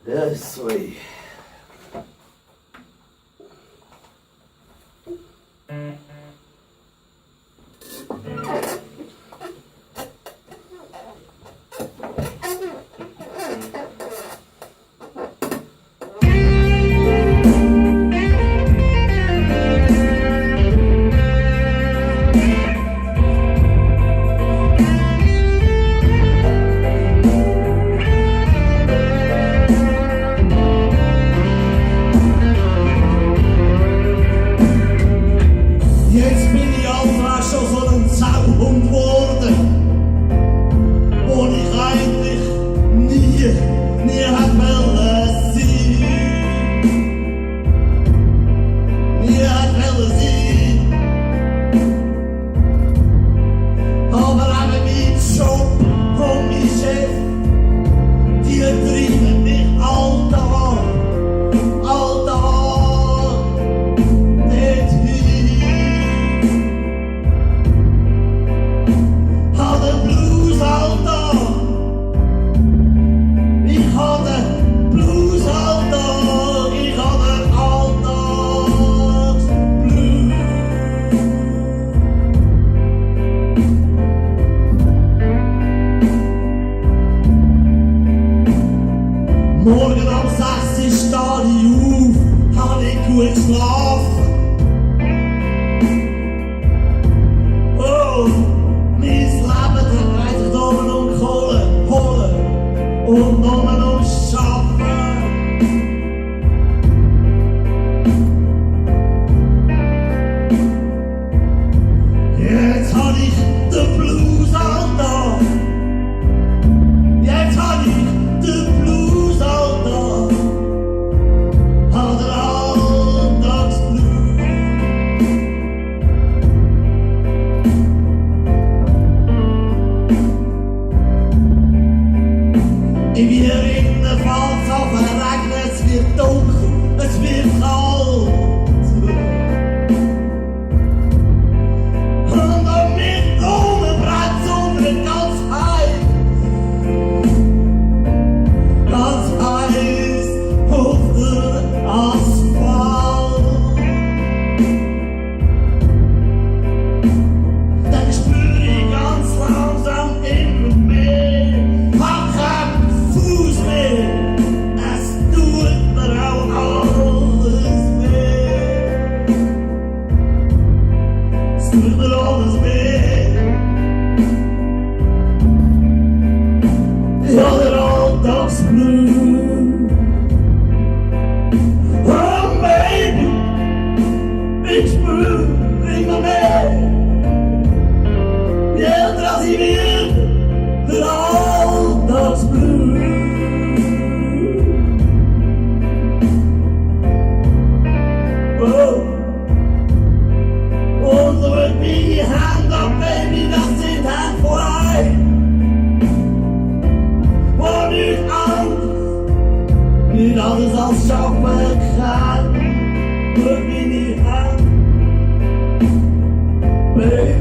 This way. Jetzt bin ich also schon so ein Sauhund geworden, wo ich eigentlich nie hätte wollen sein. Nie hätte wollen sein. Aber eben mein Job und mein Chef, die treiben mich Alter dort hin. Had den Blues, Alter. Ich had den Blues, Alter. Ich had den Alltagsblues. Morgen um 6 Uhr stehe ich auf, hab ich gut geschlafen. Oh, mein Leben dreht sich nur um Kohle, holen und nur um Schaffen. Jetzt hab ich den Blues, Alter. Jetzt hab ich den Blues, Alter. Hab den Alltagsblues. In mir innen fällt's auf den Regen, es wird dunkel, es wird kalt. Und um mich herum brennt's unter ganz heiß. Ganz heiß auf der Asphalt. Dann spür ich ganz langsam immer mehr. Hab keinen Fuß mehr. Es tut mir auch alles weh. Es tut mir alles weh. Ich hab den Alltagsblues. Oh Baby, ich spür immer mehr. Je älter als ich werde, der Alltagsblues. Oh. Und so wird meine Hand ab, Baby, das sind Hände von einem, wo nicht alles als schaffen kann. Durch meine Hand, Baby.